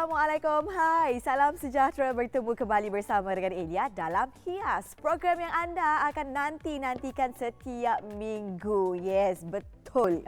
Assalamualaikum. Hai, salam sejahtera, bertemu kembali bersama dengan Elia dalam Hias. Program yang anda akan nantikan setiap minggu. Yes, betul.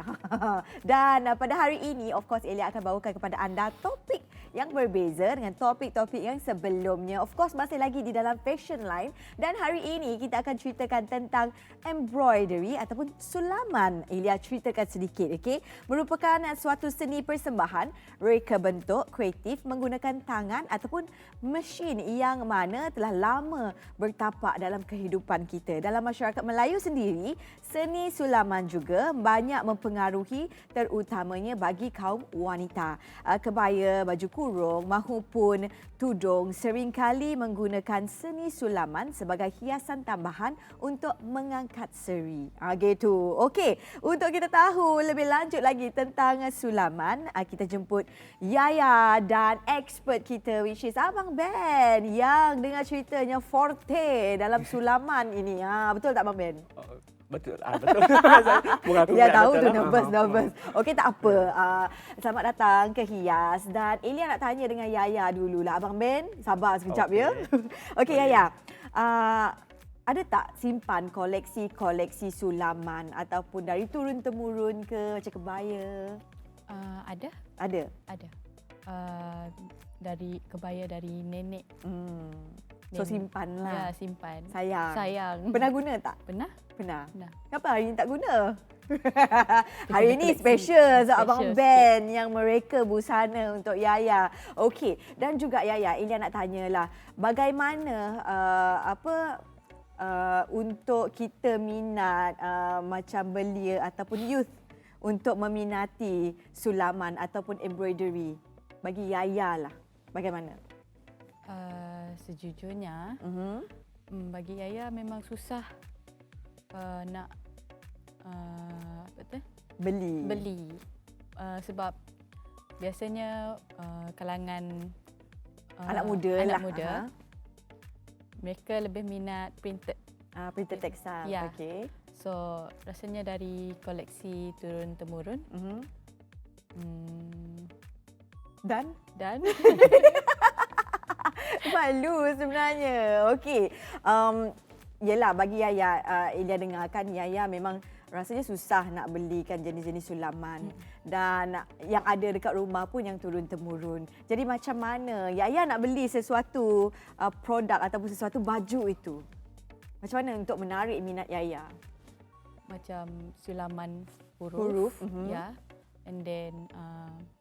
Dan pada hari ini, of course, Elia akan bawakan kepada anda topik yang berbeza dengan topik-topik yang sebelumnya. Of course, masih lagi di dalam fashion line. Dan hari ini kita akan ceritakan tentang embroidery ataupun sulaman. Elia ceritakan sedikit, okey? Merupakan suatu seni persembahan, reka bentuk kreatif menggunakan tangan ataupun mesin yang mana telah lama bertapak dalam kehidupan kita. Dalam masyarakat Melayu sendiri, seni sulaman juga banyak mempengaruhi terutamanya bagi kaum wanita. Kebaya, baju kurung mahupun tudung seringkali menggunakan seni sulaman sebagai hiasan tambahan untuk mengangkat seri. Gitu. Okey, untuk kita tahu lebih lanjut lagi tentang sulaman, kita jemput Yaya dan expert kita which is Abang Ben yang dengar ceritanya forte dalam sulaman ini. Betul tak Abang Ben? Betul. Betul. Ya tahu tu nervous. Okey, tak apa. Selamat datang ke Hias dan Elia nak tanya dengan Yaya dululah. Abang Ben, sabar sekejap ya. Okey Yaya. Ada tak simpan koleksi-koleksi sulaman ataupun dari turun-temurun ke macam kebaya? Ada. Ada? Ada. Dari kebaya dari nenek. So simpan lah. Ya, simpan. Sayang. Pernah guna tak? Pernah. Pernah. Pernah. Kenapa hari ini tak guna? Hari ini special Abang Ben yang mereka busana untuk Yaya. Okey, dan juga Yaya, Elia nak tanyalah, bagaimana untuk kita minat macam belia ataupun youth untuk meminati sulaman ataupun embroidery? Bagi Yaya lah, bagaimana? Sejujurnya, bagi Yaya memang susah nak beli. Sebab biasanya kalangan anak muda mereka lebih minat printed. Printed textile. Ya. Okey. So rasanya dari koleksi turun-temurun. Dan malu sebenarnya. Okey. Yelah, bagi Yaya, Elia dengarkan Yaya memang rasanya susah nak belikan jenis-jenis sulaman. Dan yang ada dekat rumah pun yang turun-temurun. Jadi macam mana Yaya nak beli sesuatu produk ataupun sesuatu baju itu? Macam mana untuk menarik minat Yaya? Macam sulaman Huruf. Ya. And then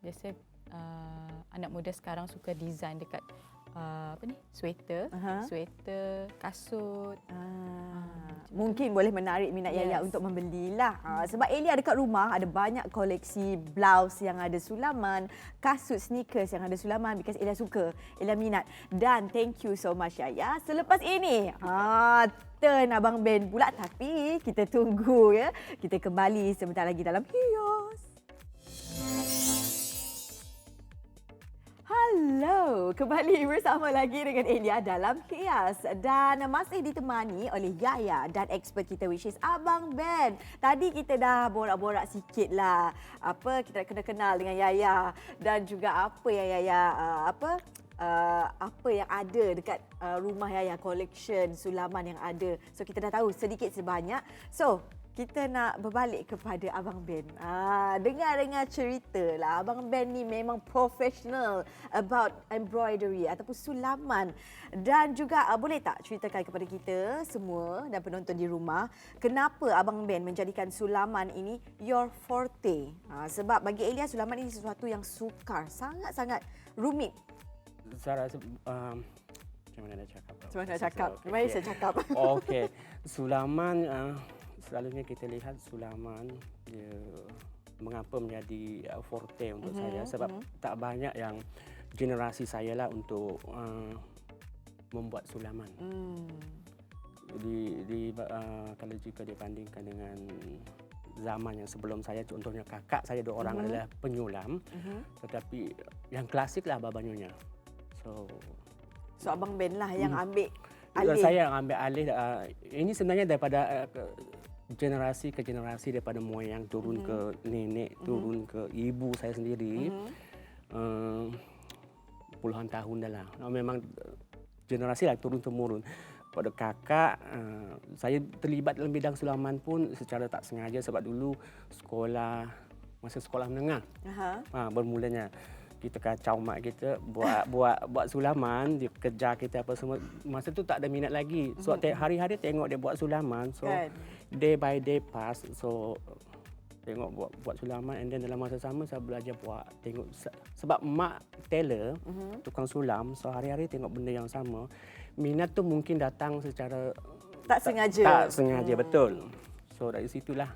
biasa anak muda sekarang suka design dekat sweater, kasut. Mungkin boleh menarik minat Yaya untuk membelilah. Sebab Elia dekat rumah ada banyak koleksi blouse yang ada sulaman, kasut sneakers yang ada sulaman because Elia suka, Elia minat. Dan thank you so much Yaya. Selepas ini, turn Abang Ben pula, tapi kita tunggu ya. Kita kembali sebentar lagi dalam Hias. Hello, kembali bersama lagi dengan Elia dalam Hias dan masih ditemani oleh Yaya dan expert kita which is Abang Ben. Tadi kita dah borak-borak sikit lah, kita kena kenal dengan Yaya dan juga apa yang Yaya apa yang ada dekat rumah Yaya, collection sulaman yang ada. So kita dah tahu sedikit sebanyak. So kita nak berbalik kepada Abang Ben. Dengar cerita lah. Abang Ben ni memang professional about embroidery ataupun sulaman. Dan juga boleh tak ceritakan kepada kita semua dan penonton di rumah, kenapa Abang Ben menjadikan sulaman ini your forte? Sebab bagi Elia sulaman ini sesuatu yang sukar, sangat-sangat rumit. Saya rasa macam mana nak cakap? Mari saya cakap. Okey. Sulaman selalunya kita lihat sulaman dia mengapa menjadi forte untuk saya sebab tak banyak yang generasi saya lah untuk membuat sulaman. Kalau jika dibandingkan dengan zaman yang sebelum saya, contohnya kakak saya dua orang adalah penyulam, tetapi yang klasik lah Baba Nyonya. So Abang Ben lah yang ambil alih. Saya yang ambil alih. Ini sebenarnya daripada generasi ke generasi, daripada moyang turun ke nenek, turun ke ibu saya sendiri. puluhan tahun dah lah. Memang generasi lah turun-temurun. Pada kakak, saya terlibat dalam bidang sulaman pun secara tak sengaja sebab dulu masa sekolah menengah, bermulanya kita kacau mak kita buat sulaman, dia kejar kita apa semua. Masa tu tak ada minat lagi. So hari-hari tengok dia buat sulaman. So day by day pass. So tengok buat sulaman, and then dalam masa sama saya belajar buat. Tengok sebab mak tailor, tukang sulam, so hari-hari tengok benda yang sama. Minat tu mungkin datang secara Tak sengaja. Tak sengaja, betul. So dari situlah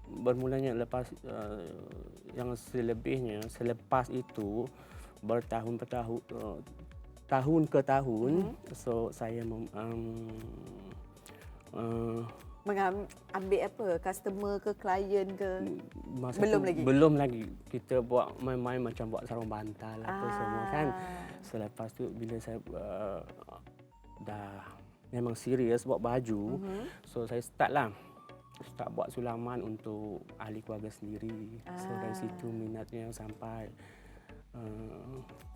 bermulanya. Lepas yang selebihnya, selepas itu tahun ke tahun, so saya mengambil apa? Customer ke klien ke? Belum lagi. Kita buat main-main macam buat sarung bantal apa semua kan. Selepas tu bila saya dah memang serius buat baju, so saya start buat sulaman untuk ahli keluarga sendiri. So dari situ minatnya sampai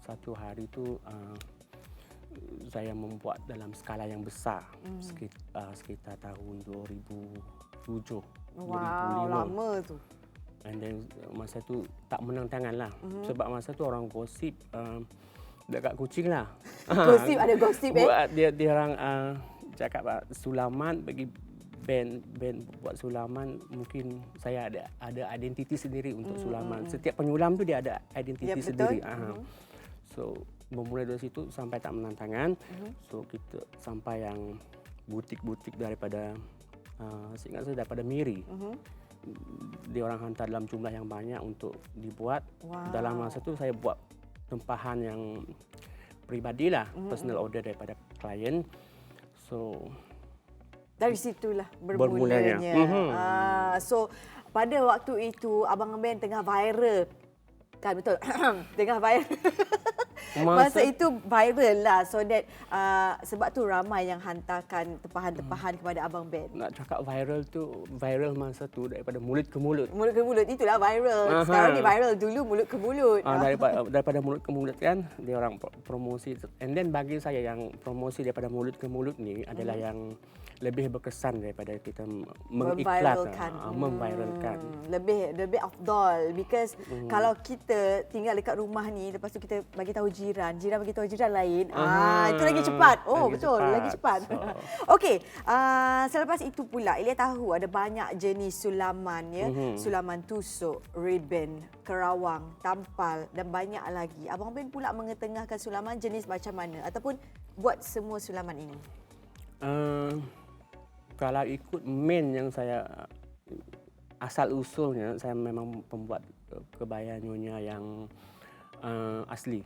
satu hari tu saya membuat dalam skala yang besar, sekitar tahun 2007, 2005. Lama tu. And then masa tu tak menang tangan lah. Sebab masa tu orang gosip dekat Kuching lah. Gosip, ada gosip buat dia orang cakap sulaman bagi band buat sulaman, mungkin saya ada identiti sendiri untuk sulaman. Setiap penyulam tu dia ada identiti sendiri. So bermula dari situ sampai tak menang tangan. So kita sampai yang butik-butik daripada seingat saya daripada Miri. Dia orang hantar dalam jumlah yang banyak untuk dibuat. Dalam masa tu saya buat tempahan yang pribadilah, personal order daripada klien. So dari situlah bermulanya. So pada waktu itu Abang Ben tengah viral. Kan betul? Tengah viral. Masa itu viral lah. So that sebab tu ramai yang hantarkan tempahan-tempahan kepada Abang Ben. Nak cakap viral masa tu daripada mulut ke mulut. Mulut ke mulut, itulah viral. Sekarang ni viral, dulu mulut ke mulut. Daripada mulut ke mulut kan, dia orang promosi. And then bagi saya yang promosi daripada mulut ke mulut ni adalah yang lebih berkesan daripada kita memviralkan. Lebih afdal because kalau kita tinggal dekat rumah ni, lepas tu kita bagi tahu jiran bagi tahu jiran lain, itu lagi cepat. Lagi cepat. Okey, selepas itu pula Elia tahu ada banyak jenis sulaman ya. Sulaman tusuk, ribbon, kerawang, tampal dan banyak lagi. Abang Ben pula mengetengahkan sulaman jenis macam mana ataupun buat semua sulaman ini? Kalau ikut main yang saya asal usulnya, saya memang pembuat kebaya nyonya yang asli,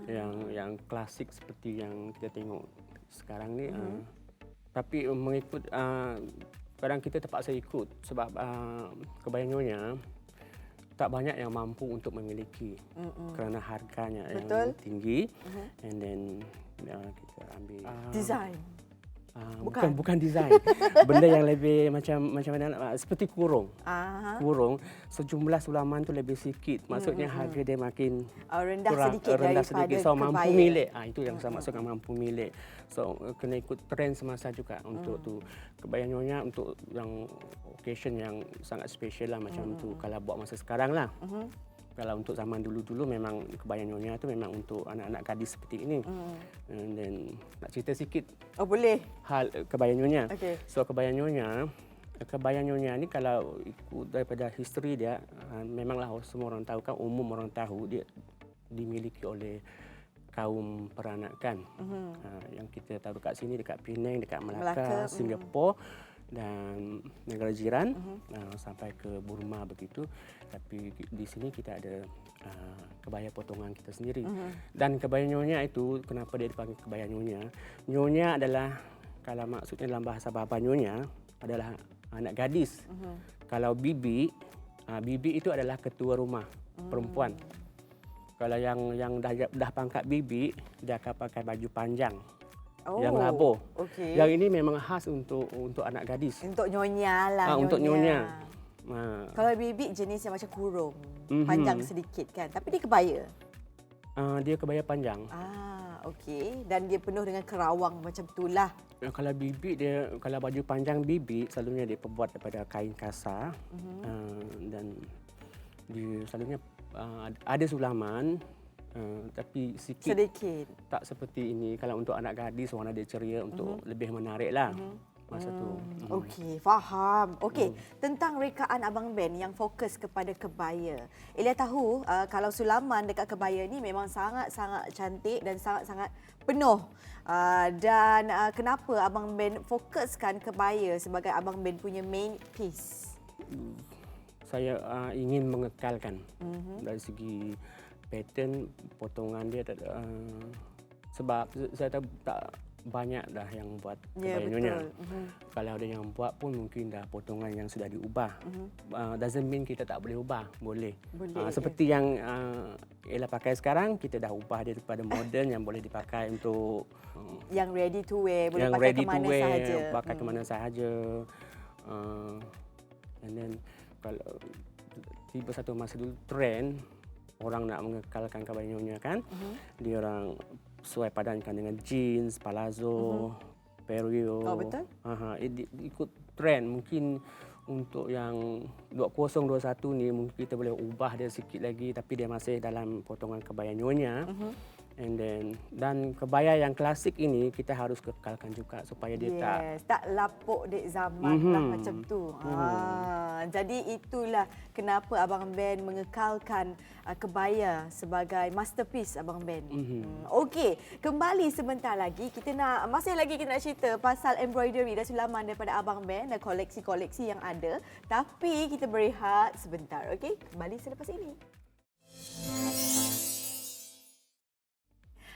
yang klasik seperti yang kita tengok sekarang ni. Tapi mengikut kadang kita terpaksa ikut sebab kebaya nyonya tak banyak yang mampu untuk memiliki kerana harganya yang tinggi. And then kita ambil design. Bukan design. Benda yang lebih macam mana, seperti kurung. Kurung, sejumlah sulaman tu lebih sikit. Maksudnya harga dia makin rendah sedikit so mampu milik. Itu yang saya maksudkan mampu milik. So kena ikut trend semasa juga untuk tu. Kebaya nyonya untuk yang occasion yang sangat special lah macam tu. Kalau buat masa sekarang lah. Kalau untuk zaman dulu-dulu memang kebaya nyonya tu memang untuk anak-anak gadis seperti ini. And then nak cerita sikit. Boleh. Hal kebaya nyonya. Okay. So kebaya nyonya ni kalau ikut daripada history dia, memanglah semua orang tahu kan, umum orang tahu dia dimiliki oleh kaum peranakan. Yang kita tahu dekat sini, dekat Penang, dekat Melaka. Singapura dan negara jiran, sampai ke Burma begitu. Tapi di sini kita ada kebaya potongan kita sendiri. Dan kebaya nyonya itu, kenapa dia dipanggil kebaya nyonya? Nyonya adalah, kalau maksudnya dalam bahasa bapa nyonya, adalah anak gadis. Kalau bibi itu adalah ketua rumah perempuan. Kalau yang dah pangkat bibi, dia akan pakai baju panjang. Yang labuh. Okay. Yang ini memang khas untuk anak gadis. Untuk nyonya lah. Untuk nyonya. Kalau bibi jenis yang macam kurung, panjang sedikit kan. Tapi dia kebaya. Dia kebaya panjang. Okey. Dan dia penuh dengan kerawang macam itulah. Kalau bibik dia, kalau baju panjang bibik selalunya dia perbuat daripada kain kasar. Dan dia selalunya ada sulaman, tapi Sedikit. tak seperti ini. Kalau untuk anak gadis warna dia ceria untuk lebih menarik lah masa tu. Okey, faham. Okey, tentang rekaan Abang Ben yang fokus kepada kebaya. Elia tahu kalau sulaman dekat kebaya ni memang sangat-sangat cantik dan sangat-sangat penuh. Kenapa Abang Ben fokuskan kebaya sebagai Abang Ben punya main piece? Saya ingin mengekalkan dari segi pattern potongan dia, sebab saya tak banyak dah yang buat Ya, kebaya nyonya. betul. Kalau ada yang buat pun mungkin dah potongan yang sudah diubah. Doesn't mean kita tak boleh ubah, boleh. Boleh, Seperti yang Ella pakai sekarang, kita dah ubah dia daripada moden yang boleh dipakai untuk Yang ready to wear, boleh yang pakai ready ke to mana wear, sahaja. pakai ke mana sahaja. And then kalau tiba satu masa dulu trend orang nak mengekalkan kebaya nyonya kan, dia orang sesuai padankan dengan jeans, palazzo, perio. Oh, betul? Ikut trend. Mungkin untuk yang 2021 ni mungkin kita boleh ubah dia sikit lagi, tapi dia masih dalam potongan kebaya nyonya. Dan kebaya yang klasik ini kita harus kekalkan juga supaya dia tak lapuk dek zaman lah macam tu. Jadi itulah kenapa Abang Ben mengekalkan kebaya sebagai masterpiece Abang Ben. Okey, kembali sebentar lagi masih lagi kita nak cerita pasal embroidery dan sulaman daripada Abang Ben dan koleksi-koleksi yang ada. Tapi kita berehat sebentar, okey? Kembali selepas ini.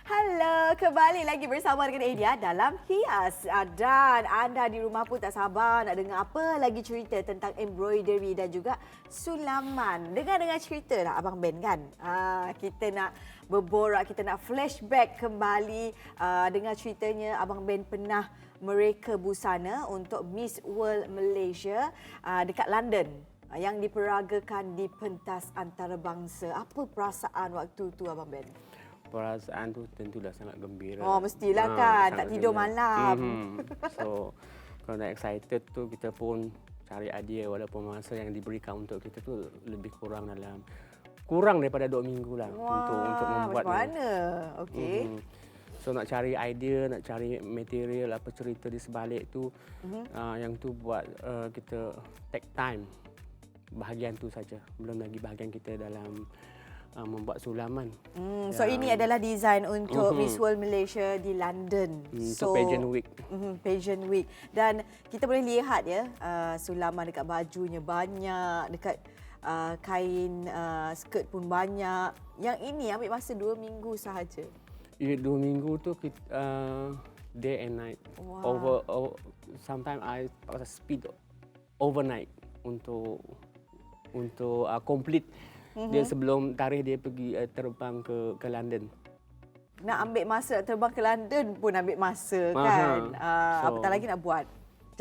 Halo, kembali lagi bersama dengan Elia dalam Hias. Dan anda di rumah pun tak sabar nak dengar apa lagi cerita tentang embroidery dan juga sulaman. Dengar cerita lah Abang Ben kan? Kita nak berborak, kita nak flashback kembali dengar ceritanya Abang Ben pernah mereka busana untuk Miss World Malaysia dekat London yang diperagakan di pentas antarabangsa. Apa perasaan waktu tu Abang Ben? Perasaan tu tentulah sangat gembira. Oh, mestilah kan. Tak tidur malam. So, kalau nak excited tu kita pun cari idea walaupun masa yang diberikan untuk kita tu lebih kurang daripada 2 minggu lah untuk membuat. Macam mana? Okey. So nak cari idea, nak cari material apa cerita di sebalik tu, yang tu buat kita take time. Bahagian tu saja. Belum lagi bahagian kita dalam membuat sulaman. So ini adalah design untuk Miss World Malaysia di London. So pageant week. Pageant week. Dan kita boleh lihat ya, sulaman dekat bajunya banyak, dekat kain skirt pun banyak. Yang ini ambil masa 2 minggu sahaja. Ya, 2 minggu tu kita, day and night. Wow. Sometimes I speed overnight untuk complete. Dia sebelum tarikh dia pergi terbang ke London. Nak ambil masa terbang ke London pun ambil masa kan. Apatah lagi nak buat.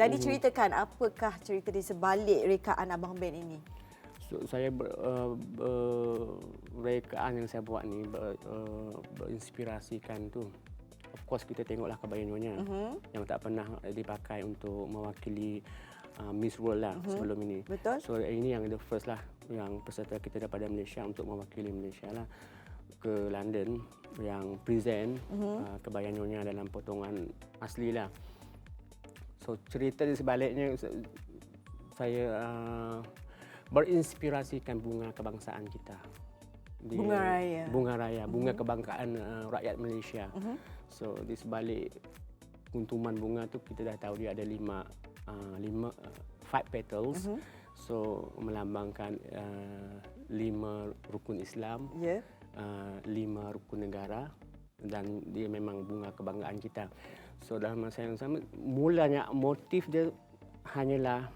Jadi ceritakan apakah cerita di sebalik rekaan Abang Ben ini? So, saya rekaan yang saya buat ni berinspirasikan tu. Of course kita tengoklah kebaya nyonya yang tak pernah dipakai untuk mewakili Miss World lah sebelum ini. Betul. So ini yang the first lah, yang peserta kita daripada Malaysia untuk mewakili Malaysia lah ke London yang present kebaya nyonya dalam potongan asli lah. So cerita di sebaliknya saya berinspirasikan bunga kebangsaan kita. Bunga raya, bunga kebanggaan rakyat Malaysia. So di sebalik kuntuman bunga tu kita dah tahu dia ada 5 petals. So melambangkan 5 rukun Islam, 5 rukun negara, dan dia memang bunga kebanggaan kita. So dalam masa yang sama, mulanya motif dia hanyalah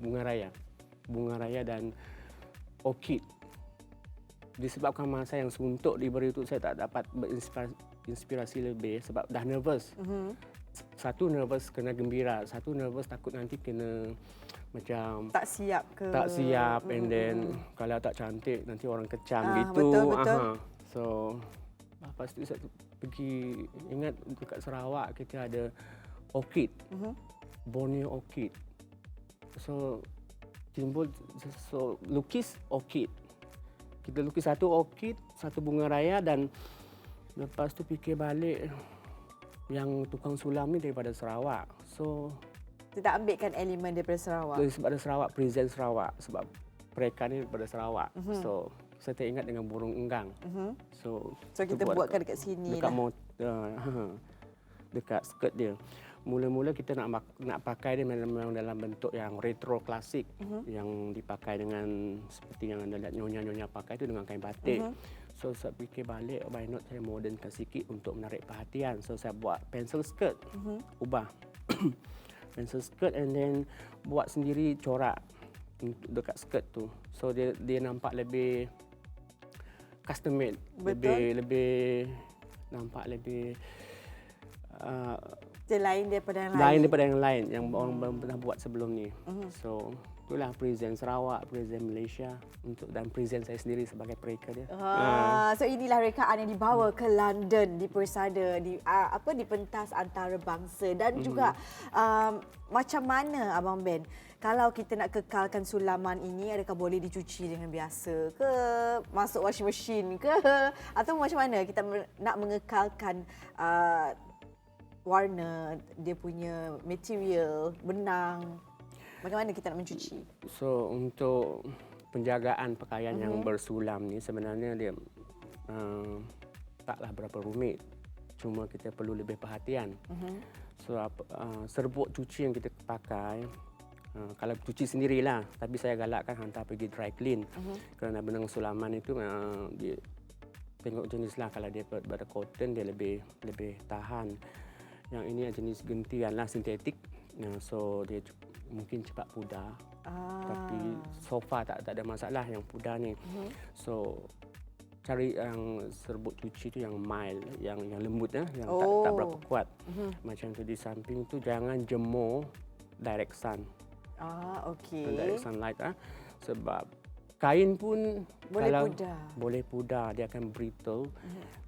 bunga raya dan orchid. Disebabkan masa yang suntuk diberi itu saya tak dapat berinspirasi lebih sebab dah nervous. Satu nervous kena gembira, satu nervous takut nanti kena macam Tak siap ke? tak siap, and then kalau tak cantik nanti orang kecam gitu. Betul, betul. So lepas tu saya pergi, ingat dekat Sarawak kita ada orchid, Borneo orchid. So timbul, so lukis orchid. Kita lukis satu orchid, satu bunga raya, dan lepas tu fikir balik yang tukang sulam ni daripada Sarawak. So Kita ambilkan elemen daripada Sarawak. sebab ada Sarawak, present Sarawak, sebab mereka ni daripada Sarawak. So saya teringat dengan burung enggang. So kita buatkan dekat sini dekat lah. dekat skirt dia. Mula-mula kita nak pakai dia memang dalam bentuk yang retro klasik, yang dipakai dengan seperti yang anda lihat nyonya-nyonya pakai itu dengan kain batik. So saya fikir balik, why not saya modernkan sikit untuk menarik perhatian. So saya buat pencil skirt, ubah pencil skirt, and then buat sendiri corak untuk dekat skirt tu. So dia nampak lebih custom made, lebih nampak lebih Dia lain daripada yang lain lain. daripada yang lain yang orang belum pernah buat sebelum ni. So itulah present Sarawak, present Malaysia dan present saya sendiri sebagai pereka dia. So inilah rekaan yang dibawa ke London di Persada, di pentas antarabangsa, dan juga macam mana Abang Ben, kalau kita nak kekalkan sulaman ini, adakah boleh dicuci dengan biasa ke, masuk washing machine ke, atau macam mana kita nak mengekalkan warna, dia punya material, benang, bagaimana kita nak mencuci? So untuk penjagaan pakaian yang bersulam ni sebenarnya dia taklah berapa rumit. Cuma kita perlu lebih perhatian. So serbuk cuci yang kita pakai, kalau cuci sendirilah, tapi saya galakkan hantar pergi dry clean. Kerana benang sulaman itu dia tengok jenislah, kalau dia pada cotton dia lebih tahan. Yang ini jenis gentian lah, sintetik. So dia mungkin cepat pudar. Tapi so far tak ada masalah yang pudar ni. So cari yang serbuk cuci tu yang mild, yang lembut yang tak berapa kuat. Macam tu. Di samping tu jangan jemur direct sun. Okey. Direct sunlight sebab kain pun boleh pudar, dia akan brittle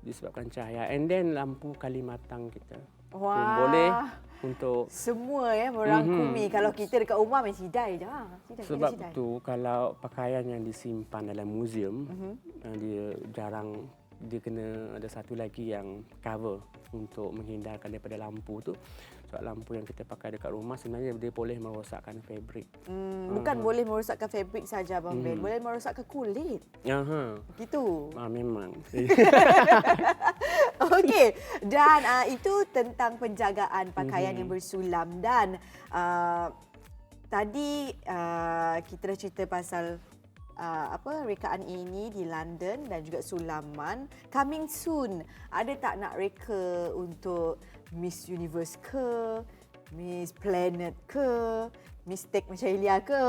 disebabkan cahaya. And then lampu kali matang kita. Boleh untuk semua merangkumi. Kalau kita dekat rumah main sidai je. Sebab tu kalau pakaian yang disimpan dalam museum, dia jarang, dia kena ada satu lagi yang cover untuk menghindarkan daripada lampu tu. Sebab lampu yang kita pakai dekat rumah sebenarnya dia boleh merosakkan fabrik. Bukan boleh merosakkan fabrik saja Abang Ben, boleh merosakkan kulit. Gitu. Memang. Okey, dan itu tentang penjagaan pakaian yang bersulam. Dan tadi kita dah cerita pasal rekaan ini di London dan juga sulaman. Coming soon, ada tak nak reka untuk Miss Universe ke, Miss Planet ke, Miss Tech macam Elia ke?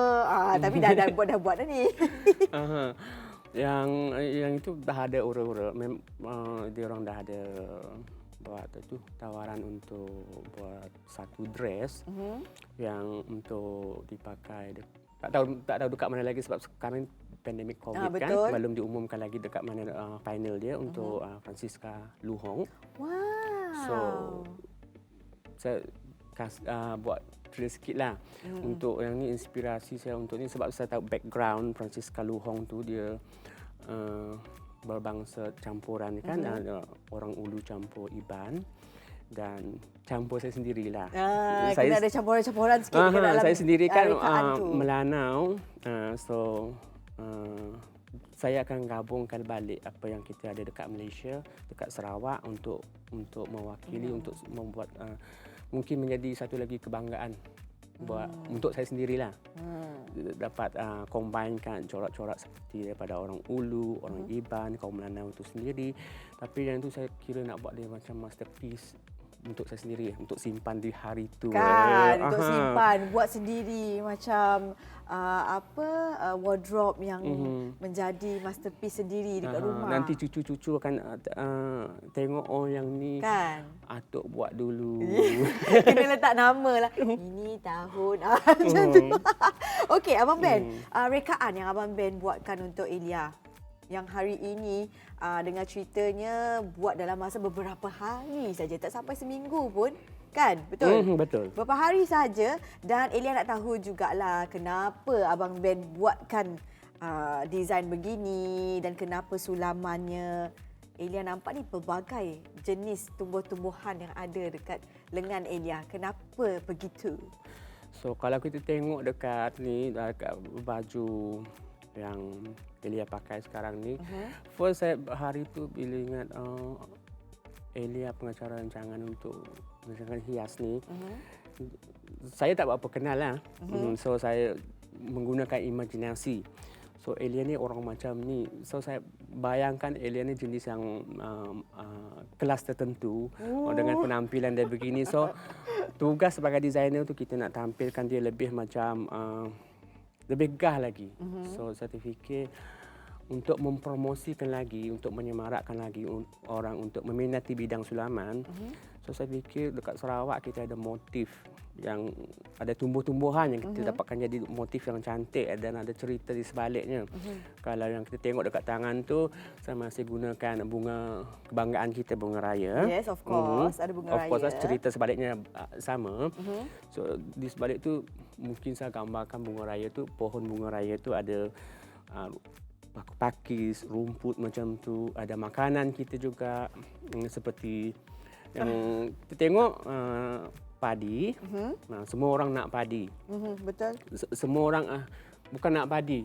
Tapi dah buat dah ni. Yang itu dah ada ura-ura. Dia orang dah ada buat tawaran untuk buat satu dress yang untuk dipakai. Tak tahu dekat mana lagi sebab sekarang pandemik COVID kan, belum diumumkan lagi dekat mana final dia untuk Francisca Lu Hong. Wow. So saya buat cerita sikit lah untuk yang ni, inspirasi saya untuk ni sebab saya tahu background Francisca Lu Hong tu dia berbangsa campuran kan, orang Ulu campur Iban dan campur saya sendirilah. Saya ada campuran-campuran sikit ke dalam saya sendiri kan Melanau. So saya akan gabungkan balik apa yang kita ada dekat Malaysia, dekat Sarawak untuk mewakili, untuk membuat mungkin menjadi satu lagi kebanggaan buat untuk saya sendirilah. Dapat combinekan corak-corak seperti daripada orang Ulu, orang Iban, kaum Melanau itu sendiri. Tapi yang itu saya kira nak buat dia macam masterpiece untuk saya sendiri, untuk simpan di hari itu. Kan, untuk simpan, buat sendiri macam wardrobe yang menjadi masterpiece sendiri dekat rumah. Nanti cucu-cucu akan tengok, oh yang ni Kan? atuk buat dulu. Kena letak nama lah. Ini tahun macam tu. Okey, Abang Ben, rekaan yang Abang Ben buatkan untuk Elia yang hari ini dengan ceritanya buat dalam masa beberapa hari saja, tak sampai seminggu pun, kan? Betul? Betul. Beberapa hari saja, dan Elia nak tahu jugalah kenapa Abang Ben buatkan design begini dan kenapa sulamannya. Elia nampak ni pelbagai jenis tumbuh-tumbuhan yang ada dekat lengan Elia. Kenapa begitu? So kalau kita tengok dekat ni, dekat baju yang Elia pakai sekarang ni, first saya hari tu bila ingat Elia pengacara rancangan untuk rancangan hias ni, saya tak berapa kenal lah. So saya menggunakan imajinasi. So Elia ni orang macam ni. So saya bayangkan Elia ni jenis yang kelas tertentu dengan penampilan dia begini. So tugas sebagai designer tu kita nak tampilkan dia lebih macam lebih gah lagi. So saya terfikir untuk mempromosikan lagi, untuk menyemarakkan lagi orang untuk meminati bidang sulaman. So saya fikir dekat Sarawak kita ada motif yang ada tumbuh-tumbuhan yang kita dapatkan jadi motif yang cantik dan ada cerita di sebaliknya. Kalau yang kita tengok dekat tangan tu, saya masih gunakan bunga kebanggaan kita, bunga raya. Yes, of course. Ada bunga raya. Of course, cerita sebaliknya sama. So di sebalik tu mungkin saya gambarkan bunga raya tu, pohon bunga raya tu ada pakis, rumput macam tu, ada makanan kita juga seperti yang kita tengok padi. Semua orang nak padi. Betul. Semua orang bukan nak padi,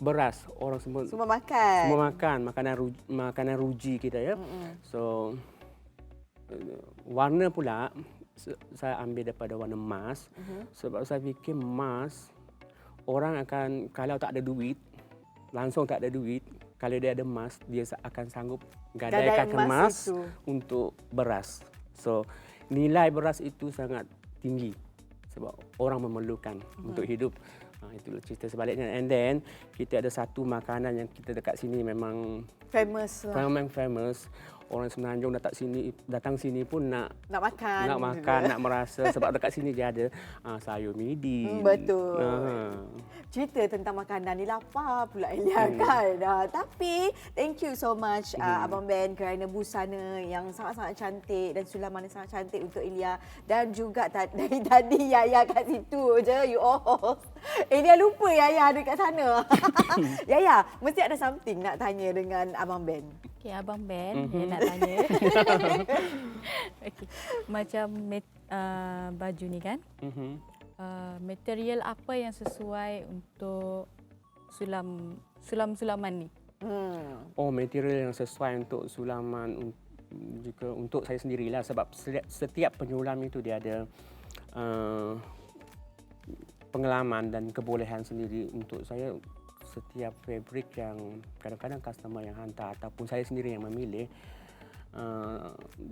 beras. Orang semua makan. Semua makan makanan ruji kita ya. So warna pula saya ambil daripada warna emas. Sebab saya fikir emas orang akan, kalau tak ada duit, langsung tak ada duit, kalau dia ada emas, dia akan sanggup gadaikan emas untuk beras. So nilai beras itu sangat tinggi sebab orang memerlukan untuk hidup. Itulah cerita sebaliknya. And then kita ada satu makanan yang kita dekat sini memang famous lah. Memang famous. Orang Semenanjung datang sini pun nak makan. Nak merasa sebab dekat sini dia ada sayur midi. Betul. Cerita tentang makanan ni lapar pula Elia kan. Tapi thank you so much Abang Ben kerana busana yang sangat-sangat cantik dan sulaman yang sangat cantik untuk Elia, dan juga dari tadi Yaya kat situ je, you all. Elia lupa Yaya ada kat sana. Yaya, mesti ada something nak tanya dengan Abang Ben. Okey, Abang Ben, dia nak tanya. Okey, macam baju ni kan, material apa yang sesuai untuk sulam-sulaman ni? Oh, material yang sesuai untuk sulaman jika untuk saya sendirilah, sebab setiap penyulam itu dia ada pengalaman dan kebolehan sendiri. Untuk saya, setiap fabrik yang kadang-kadang customer yang hantar ataupun saya sendiri yang memilih,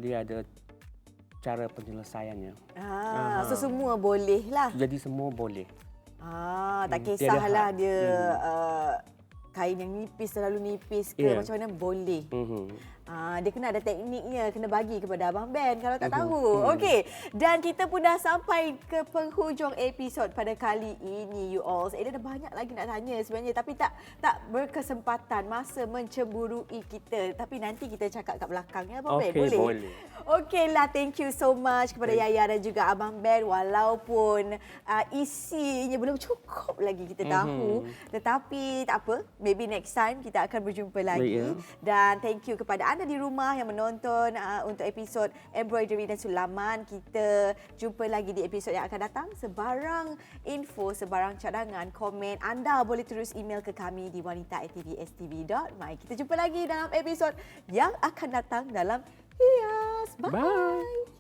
dia ada cara penyelesaiannya. So semua boleh lah. Jadi semua boleh. Tak kisahlah dia kain yang nipis, terlalu nipis ke, macam mana boleh. Dia kena ada tekniknya, kena bagi kepada Abang Ben kalau tak tahu. Okey, dan kita pun dah sampai ke penghujung episod pada kali ini, you all. Dia ada banyak lagi nak tanya sebenarnya, tapi tak berkesempatan, masa mencemburui kita. Tapi nanti kita cakap kat belakang ya Abang Ben, boleh? Okeylah, thank you so much kepada Yaya dan juga Abang Ben. Walaupun isinya belum cukup lagi kita tahu, tetapi tak apa, maybe next time kita akan berjumpa lagi. Dan thank you kepada anda di rumah yang menonton untuk episod embroidery dan sulaman. Kita jumpa lagi di episod yang akan datang. Sebarang info, sebarang cadangan, komen, anda boleh terus email ke kami di wanita@tvstv.my. Kita jumpa lagi dalam episod yang akan datang dalam Hias. Bye.